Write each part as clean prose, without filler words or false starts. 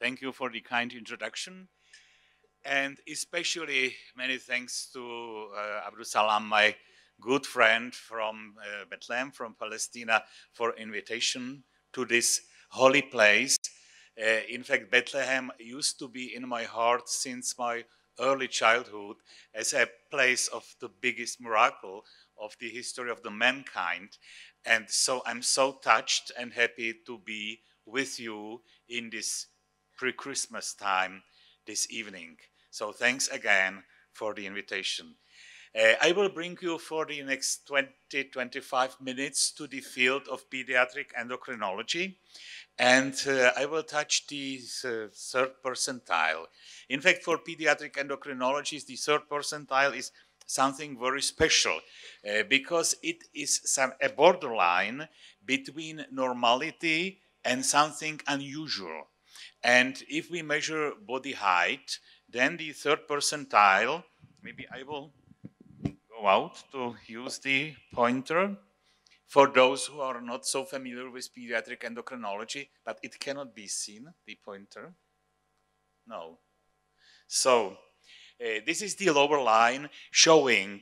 Thank you for the kind introduction. And especially many thanks to Abdul Salam, my good friend from Bethlehem, from Palestine, for invitation to this holy place. In fact, Bethlehem used to be in my heart since my early childhood as a place of the biggest miracle of the history of the mankind. And so I'm so touched and happy to be with you in this pre-Christmas time this evening. So thanks again for the invitation. I will bring you for the next 20-25 minutes to the field of pediatric endocrinology, and I will touch the third percentile. In fact, for pediatric endocrinologists, the third percentile is something very special because it is a borderline between normality and something unusual. And if we measure body height, then the third percentile, maybe I will go out to use the pointer for those who are not so familiar with pediatric endocrinology, but it cannot be seen, the pointer. No. So this is the lower line showing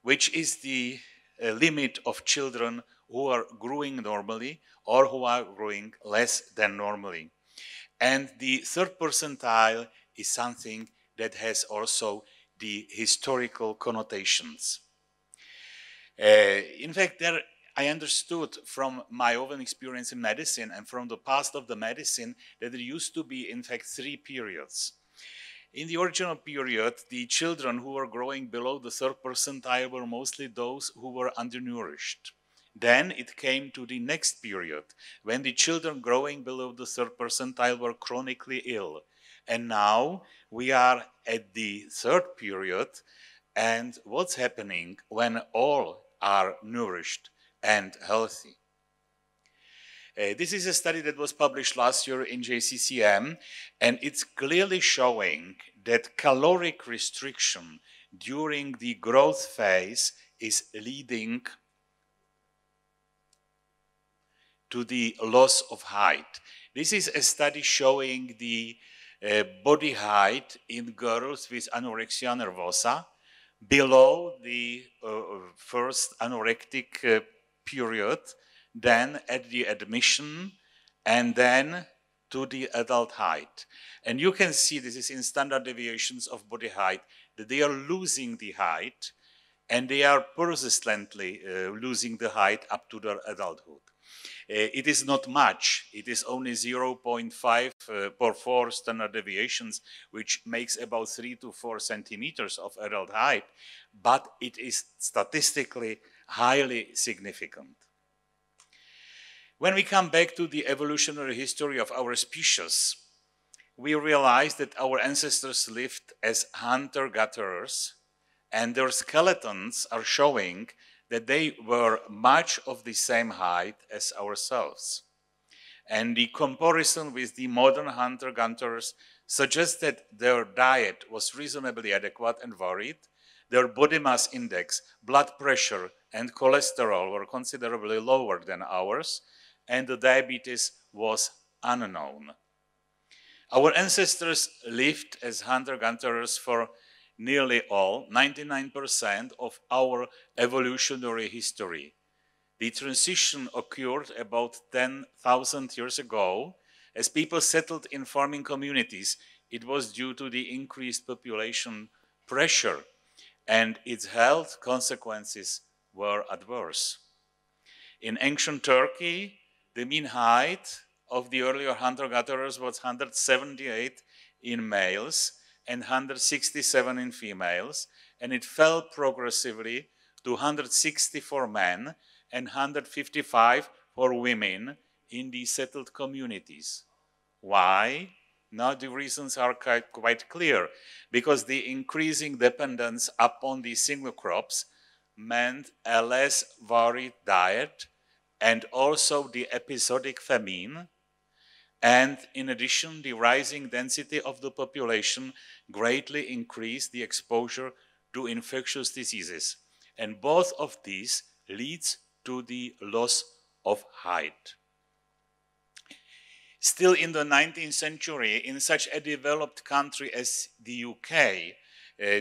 which is the limit of children who are growing normally or who are growing less than normally. And the third percentile is something that has also the historical connotations. In fact, I understood from my own experience in medicine and from the past of the medicine that there used to be, in fact, 3 periods. In the original period, the children who were growing below the third percentile were mostly those who were undernourished. Then it came to the next period, when the children growing below the third percentile were chronically ill. And now we are at the third period, and what's happening when all are nourished and healthy? This is a study that was published last year in JCCM, and it's clearly showing that caloric restriction during the growth phase is leading to the loss of height. This is a study showing the body height in girls with anorexia nervosa below the first anorectic period, then at the admission, and then to the adult height. And you can see this is in standard deviations of body height, that they are losing the height, and they are persistently losing the height up to their adulthood. It is not much. It is only 0.5 per 4 standard deviations, which makes about 3 to 4 centimeters of adult height, but it is statistically highly significant. When we come back to the evolutionary history of our species, we realize that our ancestors lived as hunter-gatherers, and their skeletons are showing that they were much of the same height as ourselves. And the comparison with the modern hunter-gatherers suggests that their diet was reasonably adequate and varied. Their body mass index, blood pressure, and cholesterol were considerably lower than ours, and the diabetes was unknown. Our ancestors lived as hunter-gatherers for nearly all, 99% of our evolutionary history. The transition occurred about 10,000 years ago. As people settled in farming communities, it was due to the increased population pressure, and its health consequences were adverse. In ancient Turkey, the mean height of the earlier hunter-gatherers was 178 in males and 167 in females, and it fell progressively to 160 for men and 155 for women in the settled communities. Why? Now the reasons are quite clear, because the increasing dependence upon the single crops meant a less varied diet, and also the episodic famine. And in addition, the rising density of the population greatly increased the exposure to infectious diseases. And both of these leads to the loss of height. Still in the 19th century, in such a developed country as the UK,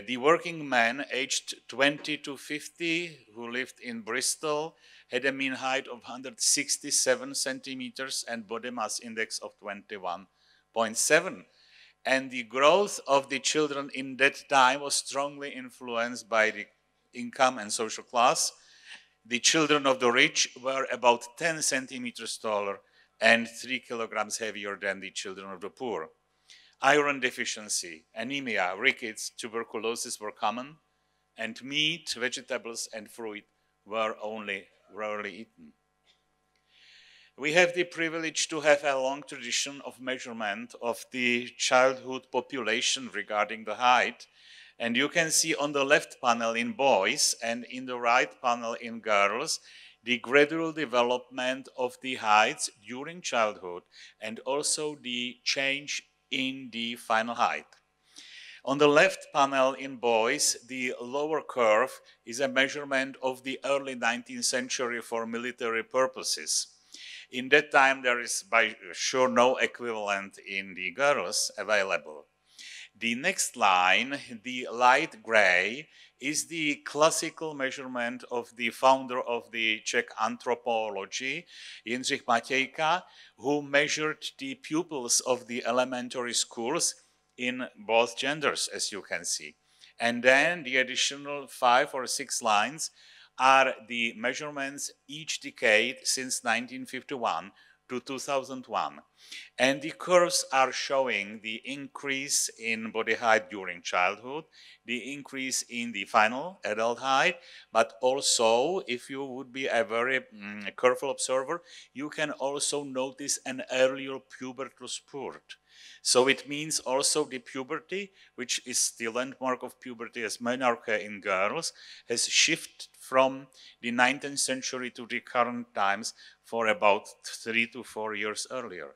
the working man aged 20 to 50 who lived in Bristol had a mean height of 167 centimeters and body mass index of 21.7. And the growth of the children in that time was strongly influenced by the income and social class. The children of the rich were about 10 centimeters taller and 3 kilograms heavier than the children of the poor. Iron deficiency, anemia, rickets, tuberculosis were common, and meat, vegetables, and fruit were only rarely eaten. We have the privilege to have a long tradition of measurement of the childhood population regarding the height. And you can see on the left panel in boys and in the right panel in girls, the gradual development of the heights during childhood and also the change in the final height. On the left panel in boys, the lower curve is a measurement of the early 19th century for military purposes. In that time, there is by sure no equivalent in the girls available. The next line, the light gray, is the classical measurement of the founder of the Czech anthropology, Jindřich Matějka, who measured the pupils of the elementary schools in both genders, as you can see. And then the additional 5 or 6 lines are the measurements each decade since 1951 to 2001. And the curves are showing the increase in body height during childhood, the increase in the final adult height, but also, if you would be a very careful observer, you can also notice an earlier pubertal spurt. So it means also the puberty, which is the landmark of puberty as menarche in girls, has shifted from the 19th century to the current times for about 3 to 4 years earlier.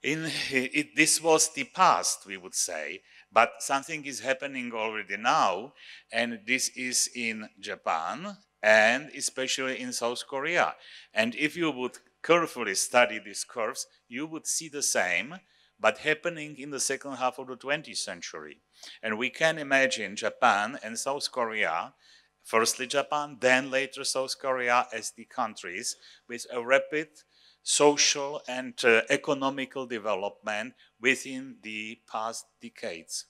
This was the past, we would say, but something is happening already now, and this is in Japan and especially in South Korea. And if you would carefully study these curves, you would see the same, but happening in the second half of the 20th century. And we can imagine Japan and South Korea, firstly Japan, then later South Korea, as the countries with a rapid social and economical development within the past decades.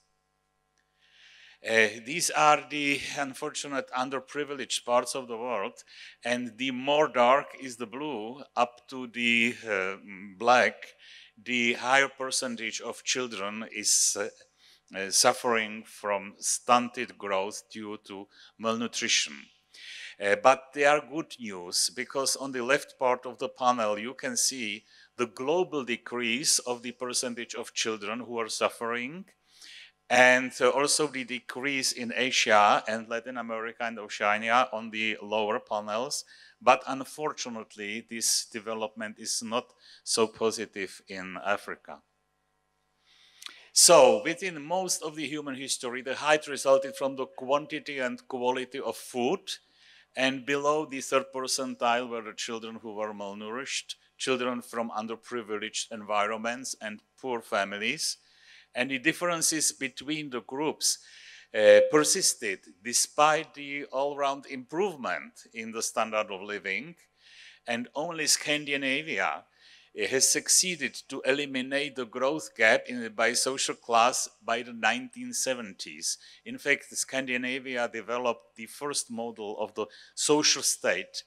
These are the unfortunate underprivileged parts of the world, and the more dark is the blue up to the black, the higher percentage of children is suffering from stunted growth due to malnutrition. But they are good news, because on the left part of the panel you can see the global decrease of the percentage of children who are suffering, and also the decrease in Asia and Latin America and Oceania on the lower panels. But unfortunately, this development is not so positive in Africa. So within most of the human history, the height resulted from the quantity and quality of food, and below the third percentile were the children who were malnourished, children from underprivileged environments and poor families. And the differences between the groups persisted despite the all-round improvement in the standard of living, and only Scandinavia has succeeded to eliminate the growth gap by social class by the 1970s. In fact, Scandinavia developed the first model of the social state,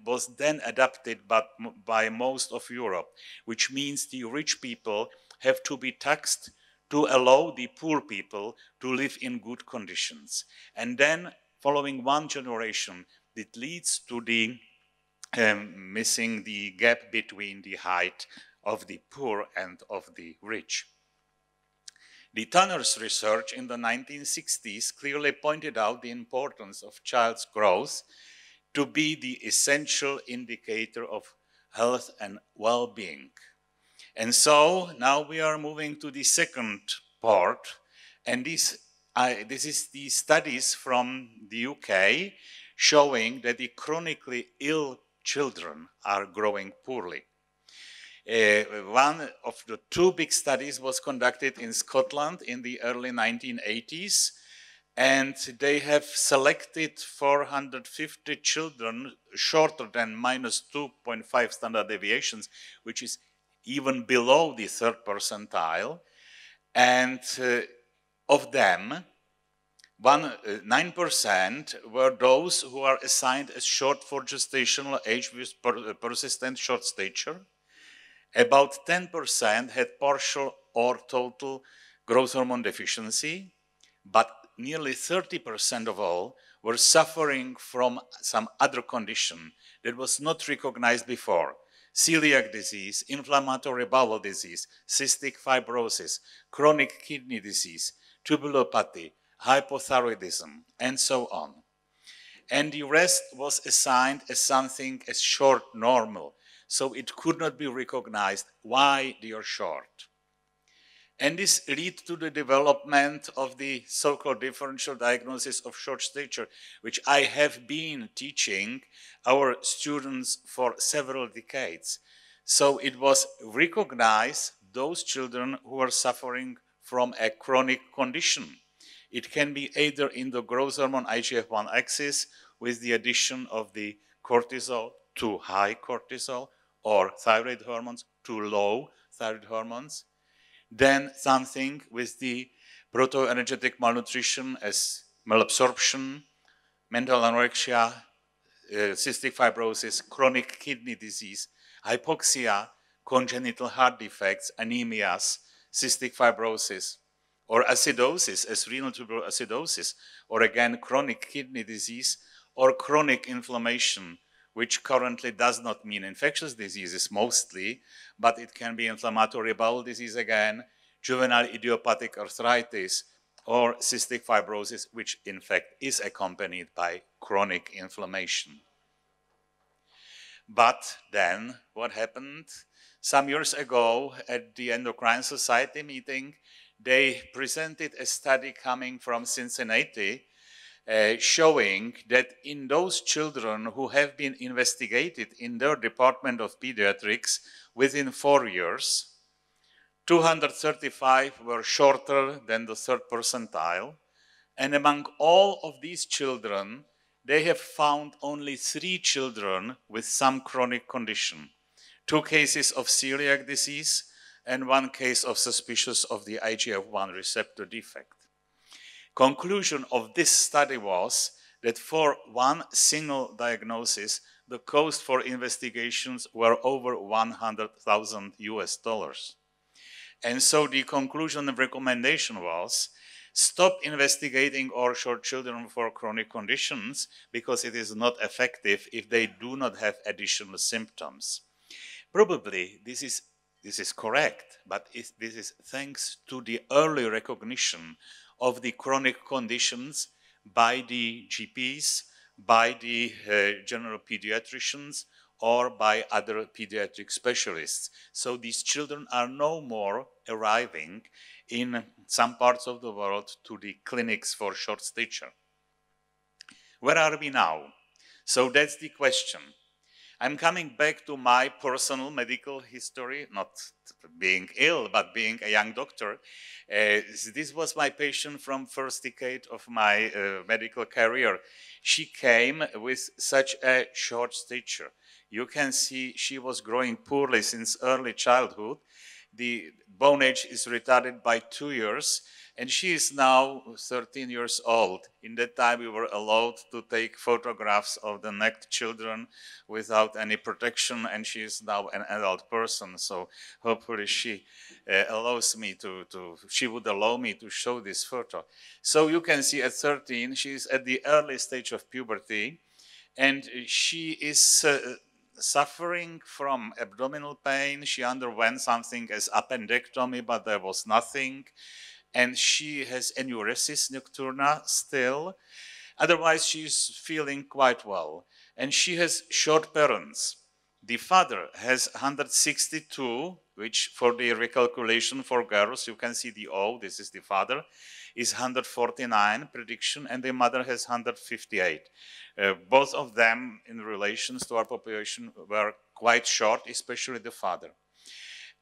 was then adopted by most of Europe, which means the rich people have to be taxed to allow the poor people to live in good conditions. And then, following one generation, it leads to the missing the gap between the height of the poor and of the rich. The Tanner's research in the 1960s clearly pointed out the importance of child's growth to be the essential indicator of health and well-being. And so now we are moving to the second part, and this is the studies from the UK showing that the chronically ill children are growing poorly. One of the two big studies was conducted in Scotland in the early 1980s, and they have selected 450 children shorter than minus 2.5 standard deviations, which is even below the third percentile. And of them, 9% were those who are assigned as short for gestational age with persistent short stature. About 10% had partial or total growth hormone deficiency, but nearly 30% of all were suffering from some other condition that was not recognized before. Celiac disease, inflammatory bowel disease, cystic fibrosis, chronic kidney disease, tubulopathy, hypothyroidism, and so on. And the rest was assigned as something as short normal, so it could not be recognized why they are short. And this leads to the development of the so-called differential diagnosis of short stature, which I have been teaching our students for several decades. So it was recognized those children who are suffering from a chronic condition. It can be either in the growth hormone IGF-1 axis with the addition of the cortisol, too high cortisol, or thyroid hormones, too low thyroid hormones. Then something with the proto-energetic malnutrition as malabsorption, mental anorexia, cystic fibrosis, chronic kidney disease, hypoxia, congenital heart defects, anemias, cystic fibrosis, or acidosis as renal tubular acidosis, or again chronic kidney disease, or chronic inflammation, which currently does not mean infectious diseases mostly, but it can be inflammatory bowel disease again, juvenile idiopathic arthritis, or cystic fibrosis, which in fact is accompanied by chronic inflammation. But then what happened? Some years ago at the Endocrine Society meeting, they presented a study coming from Cincinnati showing that in those children who have been investigated in their department of pediatrics within 4 years, 235 were shorter than the third percentile. And among all of these children, they have found only 3 children with some chronic condition. 2 cases of celiac disease and 1 case of suspicious of the IGF-1 receptor defect. Conclusion of this study was that for one single diagnosis, the cost for investigations were over $100,000 US. And so the conclusion and recommendation was, stop investigating all short children for chronic conditions because it is not effective if they do not have additional symptoms. Probably this is correct, but this is thanks to the early recognition of the chronic conditions by the GPs, by the general pediatricians, or by other pediatric specialists. So these children are no more arriving in some parts of the world to the clinics for short stature. Where are we now? So that's the question. I'm coming back to my personal medical history, not being ill, but being a young doctor. This was my patient from first decade of my medical career. She came with such a short stature. You can see she was growing poorly since early childhood. The bone age is retarded by 2 years, and she is now 13 years old. In that time, we were allowed to take photographs of the necked children without any protection, and she is now an adult person. So hopefully she she would allow me to show this photo. So you can see at 13, she is at the early stage of puberty, and she is suffering from abdominal pain. She underwent something as appendectomy, but there was nothing. And she has enuresis nocturna still. Otherwise, she's feeling quite well. And she has short parents. The father has 162, which for the recalculation for girls, you can see the O, this is the father, is 149 prediction, and the mother has 158. Both of them in relations to our population were quite short, especially the father.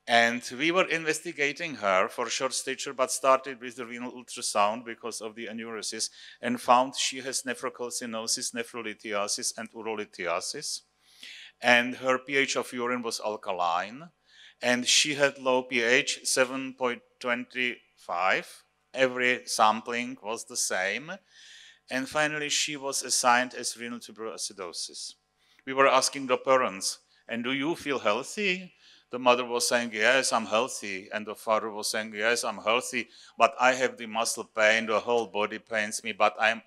And we were investigating her for short stature, but started with the renal ultrasound because of the aneurysm, and found she has nephrocalcinosis, nephrolithiasis, and urolithiasis. And her pH of urine was alkaline, and she had low pH, 7.25. Every sampling was the same. And finally, she was assigned as renal tuberous acidosis. We were asking the parents, and do you feel healthy? The mother was saying, yes, I'm healthy. And the father was saying, yes, I'm healthy, but I have the muscle pain, the whole body pains me, but I'm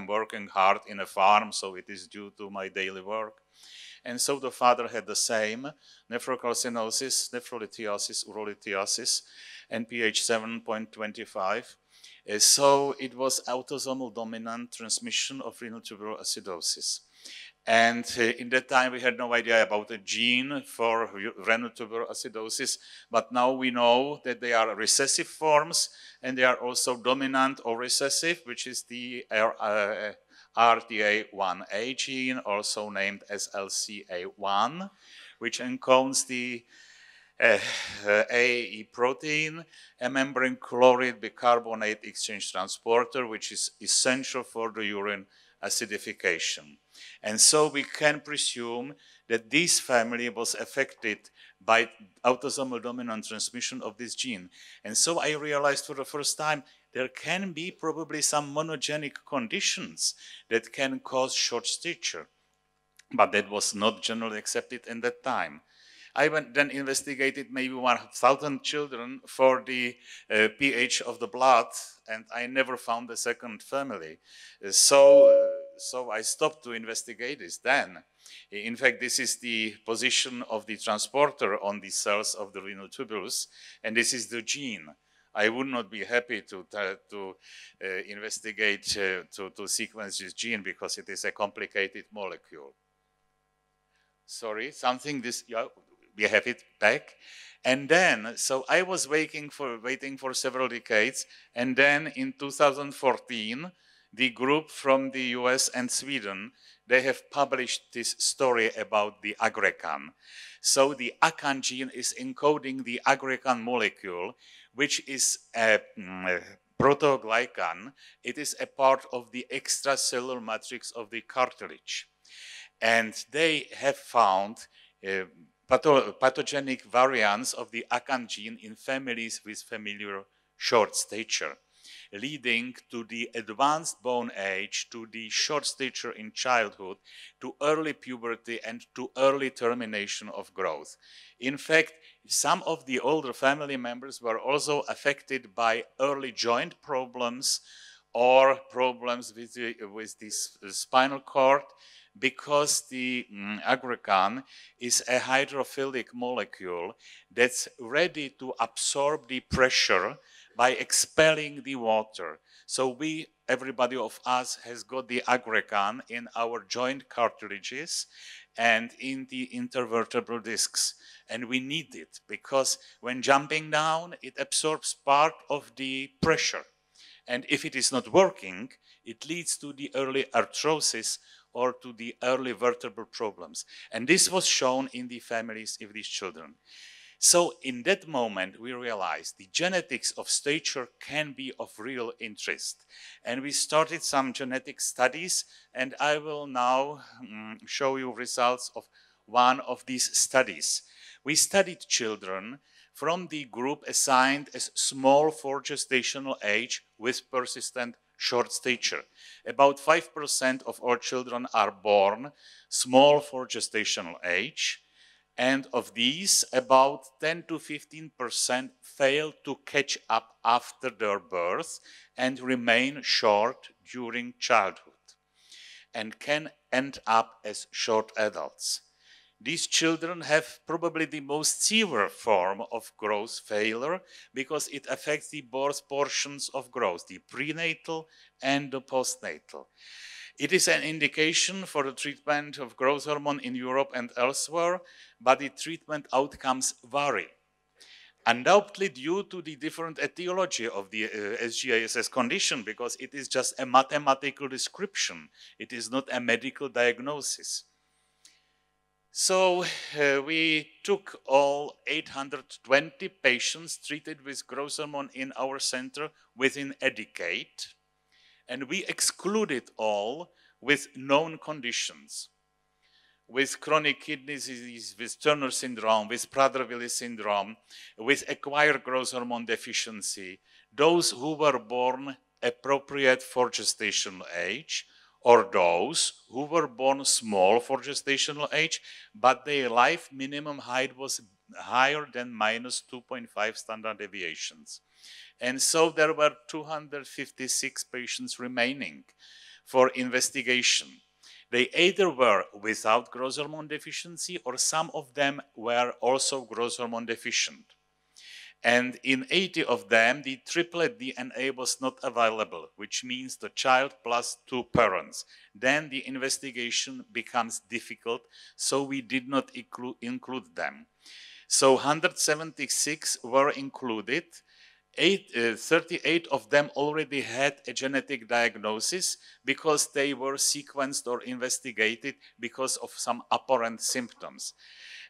working hard in a farm, so it is due to my daily work. And so the father had the same, nephrocalcinosis, nephrolithiasis, urolithiasis, and pH 7.25. So it was autosomal dominant transmission of renal tuberous acidosis. And in that time, we had no idea about a gene for renal tuberous acidosis, but now we know that they are recessive forms, and they are also dominant or recessive, which is the RTA1A gene, also named as LCA1, which encodes the AE protein, a membrane chloride bicarbonate exchange transporter, which is essential for the urine acidification. And so we can presume that this family was affected by autosomal dominant transmission of this gene. And so I realized for the first time there can be probably some monogenic conditions that can cause short stature, but that was not generally accepted in that time. I then investigated maybe 1,000 children for the pH of the blood, and I never found a second family. So I stopped to investigate this then. In fact, this is the position of the transporter on the cells of the renal tubules, and this is the gene. I would not be happy to investigate, to sequence this gene, because it is a complicated molecule. Sorry, something this, yeah, we have it back. And then, so I was waiting for several decades, and then in 2014, the group from the US and Sweden, they have published this story about the agrecan. So the ACAN gene is encoding the agrecan molecule, which is a protoglycan. It is a part of the extracellular matrix of the cartilage. And they have found pathogenic variants of the ACAN gene in families with familiar short stature, leading to the advanced bone age, to the short stature in childhood, to early puberty, and to early termination of growth. In fact, some of the older family members were also affected by early joint problems or problems with the spinal cord, because the agrecan is a hydrophilic molecule that's ready to absorb the pressure by expelling the water. So everybody of us has got the agrecan in our joint cartilages and in the intervertebral discs. And we need it because when jumping down, it absorbs part of the pressure. And if it is not working, it leads to the early arthrosis or to the early vertebral problems. And this was shown in the families of these children. So in that moment, we realized the genetics of stature can be of real interest. And we started some genetic studies, and I will now show you results of one of these studies. We studied children from the group assigned as small for gestational age with persistent short stature. About 5% of all children are born small for gestational age, and of these, about 10 to 15% fail to catch up after their birth and remain short during childhood and can end up as short adults. These children have probably the most severe form of growth failure because it affects the both portions of growth, the prenatal and the postnatal. It is an indication for the treatment of growth hormone in Europe and elsewhere, but the treatment outcomes vary. Undoubtedly due to the different etiology of the SGISS condition, because it is just a mathematical description. It is not a medical diagnosis. So we took all 820 patients treated with growth hormone in our center within a decade, and we excluded all with known conditions, with chronic kidney disease, with Turner syndrome, with Prader-Willi syndrome, with acquired growth hormone deficiency, those who were born appropriate for gestational age, or those who were born small for gestational age, but their life minimum height was higher than minus 2.5 standard deviations. And so there were 256 patients remaining for investigation. They either were without growth hormone deficiency, or some of them were also growth hormone deficient. And in 80 of them, the triplet DNA was not available, which means the child plus two parents. Then the investigation becomes difficult, so we did not include them. So 176 were included. 38 of them already had a genetic diagnosis because they were sequenced or investigated because of some apparent symptoms.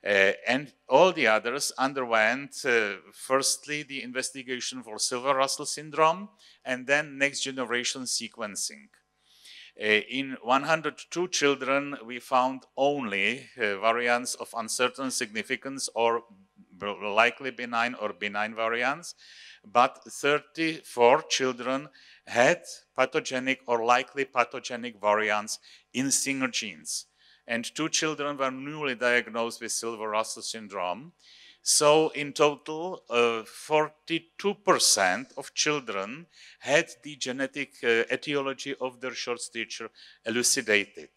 And all the others underwent, firstly, the investigation for Silver-Russell syndrome, and then next generation sequencing. In 102 children, we found only variants of uncertain significance or likely benign or benign variants, but 34 children had pathogenic or likely pathogenic variants in single genes. And 2 children were newly diagnosed with Silver-Russell syndrome. So in total, 42% of children had the genetic etiology of their short stature elucidated.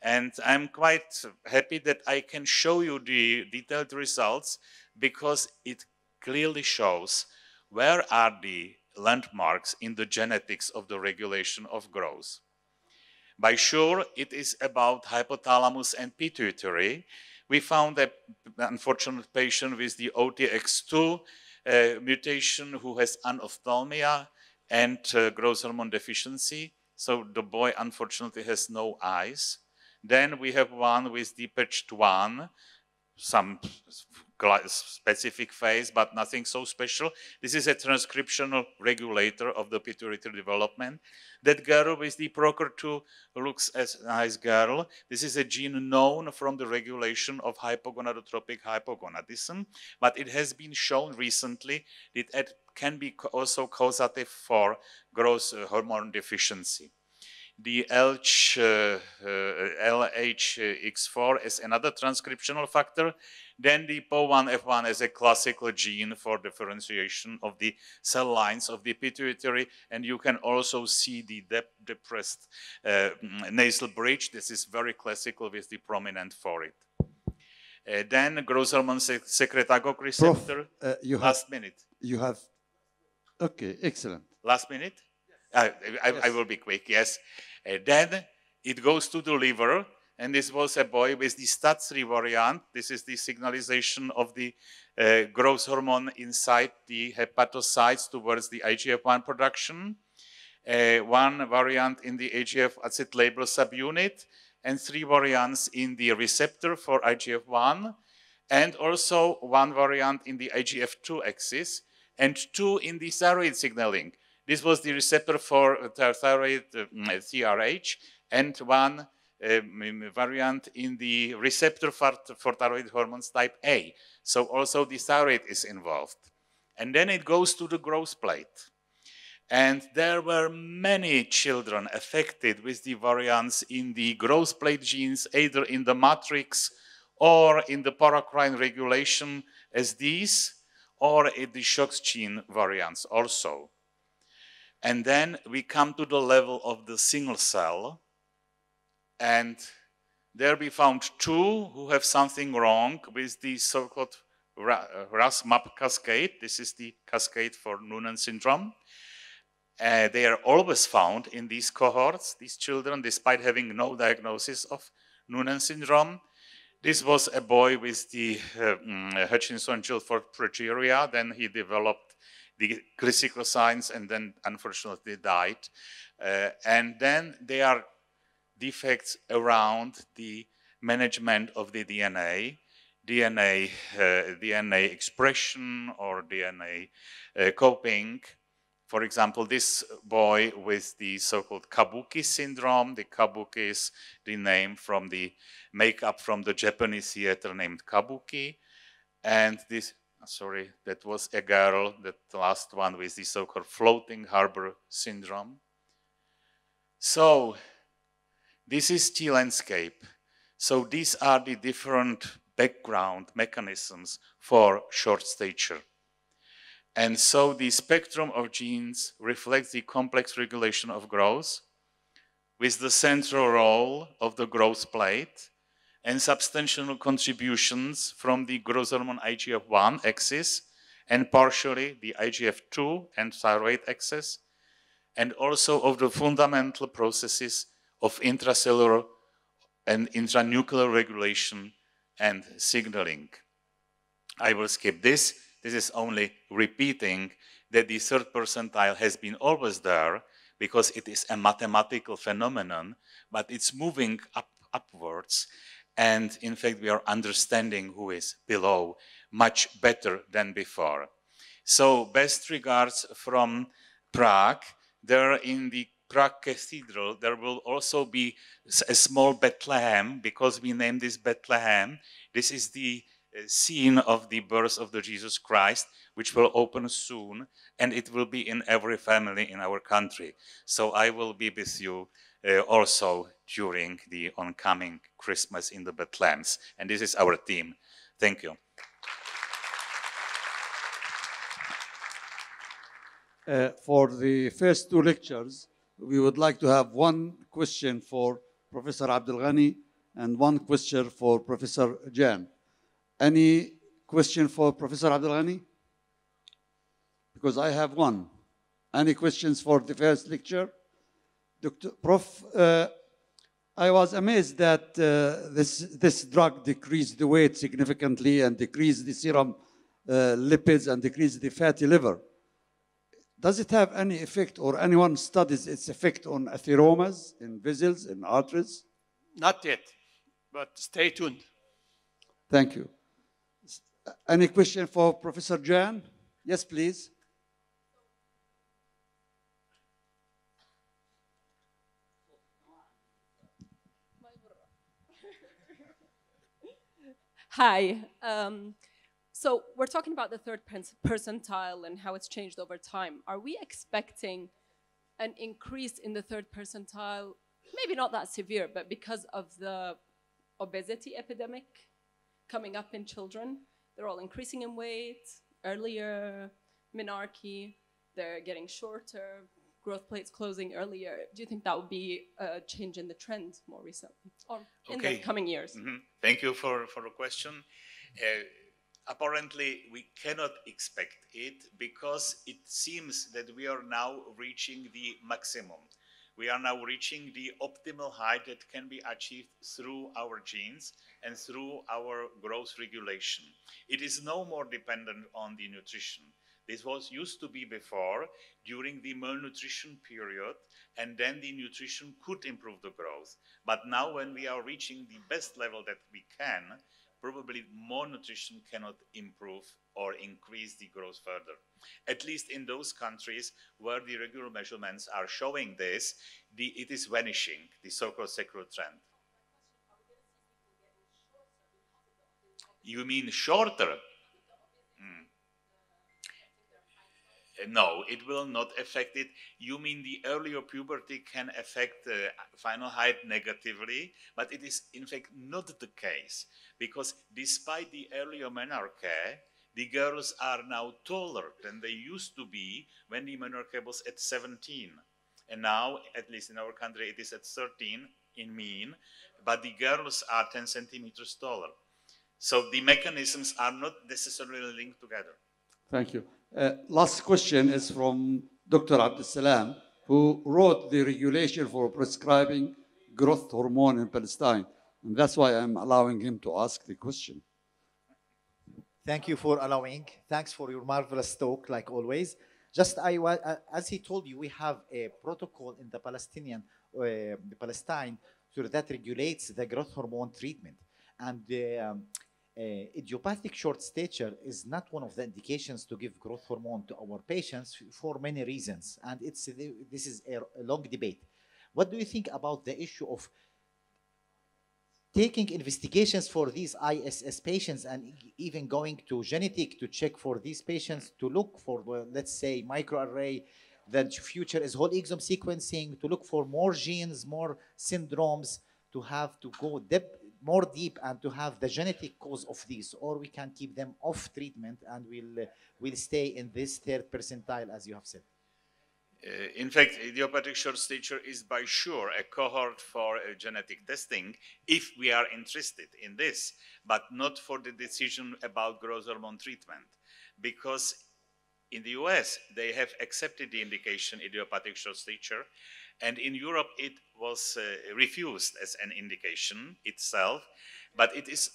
And I'm quite happy that I can show you the detailed results, because it clearly shows where are the landmarks in the genetics of the regulation of growth. By sure, it is about hypothalamus and pituitary. We found an unfortunate patient with the OTX2 mutation who has anophthalmia and growth hormone deficiency. So the boy unfortunately has no eyes. Then we have one with the PECH1, some specific phase, but nothing so special. This is a transcriptional regulator of the pituitary development. That girl with the PROCR2 looks as a nice girl. This is a gene known from the regulation of hypogonadotropic hypogonadism, but it has been shown recently that it can be also causative for growth hormone deficiency. The LHX4 is another transcriptional factor. Then the PO1F1 is a classical gene for differentiation of the cell lines of the pituitary, and you can also see the depressed nasal bridge. This is very classical with the prominent forehead. Then growth hormone secretagogue receptor. Last minute. You have, okay, excellent. Last minute? Yes. I will be quick, yes. Then it goes to the liver, and this was a boy with the STAT3 variant. This is the signalization of the growth hormone inside the hepatocytes towards the IGF-1 production. One variant in the AGF acid label subunit, and 3 variants in the receptor for IGF-1, and also 1 variant in the IGF-2 axis, and 2 in the thyroid signaling. This was the receptor for thyroid TRH, and 1 variant in the receptor for thyroid hormones type A. So also the thyroid is involved. And then it goes to the growth plate. And there were many children affected with the variants in the growth plate genes, either in the matrix or in the paracrine regulation as these, or in the SHOX gene variants also. And then we come to the level of the single cell, and there we found 2 who have something wrong with the so-called RAS-MAP cascade. This is the cascade for Noonan syndrome. They are always found in these cohorts, these children, despite having no diagnosis of Noonan syndrome. This was a boy with the Hutchinson-Gilford progeria. Then he developed the critical signs and then unfortunately died. And then there are defects around the management of the DNA expression or DNA coping. For example, this boy with the so-called kabuki syndrome. The kabuki is the name from the makeup from the Japanese theater named kabuki. And this, sorry, that was a girl, that last one with the so-called floating harbor syndrome. So this is the landscape. So these are the different background mechanisms for short stature. And so the spectrum of genes reflects the complex regulation of growth with the central role of the growth plate and substantial contributions from the growth hormone IGF-1 axis and partially the IGF-2 and thyroid axis, and also of the fundamental processes of intracellular and intranuclear regulation and signaling. I will skip this. This is only repeating that the third percentile has been always there because it is a mathematical phenomenon, but it's moving upwards. And in fact, we are understanding who is below much better than before. So best regards from Prague. There in the Prague Cathedral, there will also be a small Bethlehem, because we named this Bethlehem. This is the scene of the birth of the Jesus Christ, which will open soon, and it will be in every family in our country. So I will be with you also during the oncoming Christmas in the Bethlehems. And this is our theme. Thank you. For the first two lectures, we would like to have one question for Professor Abdelghani and one question for Professor Jan. Any question for Professor Abdelghani? Because I have one. Any questions for the first lecture? Prof, I was amazed that this drug decreased the weight significantly and decreased the serum lipids and decreased the fatty liver. Does it have any effect, or anyone studies its effect on atheromas in vessels, in arteries? Not yet, but stay tuned. Thank you. Any question for Professor Jan? Yes, please. Hi. So we're talking about the third percentile and how it's changed over time. Are we expecting an increase in the third percentile, maybe not that severe, but because of the obesity epidemic coming up in children? They're all increasing in weight, earlier menarche, they're getting shorter, growth plates closing earlier. Do you think that would be a change in the trend more recently, or in the coming years? Thank you for the question. Apparently, we cannot expect it because it seems that we are now reaching the maximum. We are now reaching the optimal height that can be achieved through our genes and through our growth regulation. It is no more dependent on the nutrition. This was used to be before, during the malnutrition period, and then the nutrition could improve the growth. But now when we are reaching the best level that we can, probably more nutrition cannot improve or increase the growth further. At least in those countries where the regular measurements are showing this, it is vanishing, the so-called secular trend. You mean shorter? No, it will not affect it. You mean the earlier puberty can affect final height negatively, but it is in fact not the case, because despite the earlier menarche, the girls are now taller than they used to be when the menarche was at 17. And now, at least in our country, it is at 13 in mean, but the girls are 10 centimeters taller. So the mechanisms are not necessarily linked together. Thank you. Last question is from Dr. Abdessalam, who wrote the regulation for prescribing growth hormone in Palestine. And that's why I'm allowing him to ask the question. Thank you for allowing. Thanks for your marvelous talk, like always. Just as he told you, we have a protocol in the Palestine so that regulates the growth hormone treatment. And idiopathic short stature is not one of the indications to give growth hormone to our patients for many reasons. And this is a long debate. What do you think about the issue of taking investigations for these ISS patients and even going to genetic to check for these patients to look for, let's say, microarray, the future is whole exome sequencing, to look for more genes, more syndromes, to have to go more deep and to have the genetic cause of these, or we can keep them off treatment and we'll stay in this third percentile, as you have said. In fact, idiopathic short stature is by sure a cohort for genetic testing if we are interested in this, but not for the decision about growth hormone treatment. Because in the US, they have accepted the indication idiopathic short stature, and in Europe, it was refused as an indication itself, but it is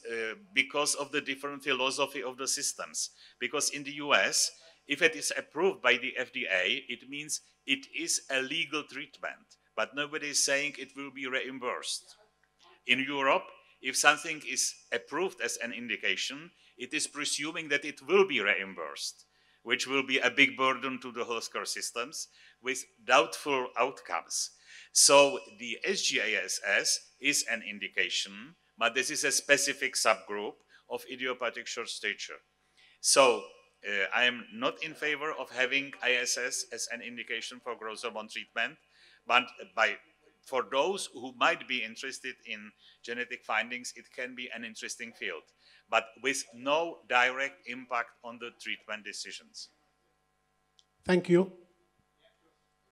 because of the different philosophy of the systems. Because in the US, if it is approved by the FDA, it means it is a legal treatment, but nobody is saying it will be reimbursed. In Europe, if something is approved as an indication, it is presuming that it will be reimbursed, which will be a big burden to the healthcare systems with doubtful outcomes. So the SGASS is an indication, but this is a specific subgroup of idiopathic short stature. So I am not in favor of having ISS as an indication for growth hormone treatment, but for those who might be interested in genetic findings, it can be an interesting field, but with no direct impact on the treatment decisions. Thank you.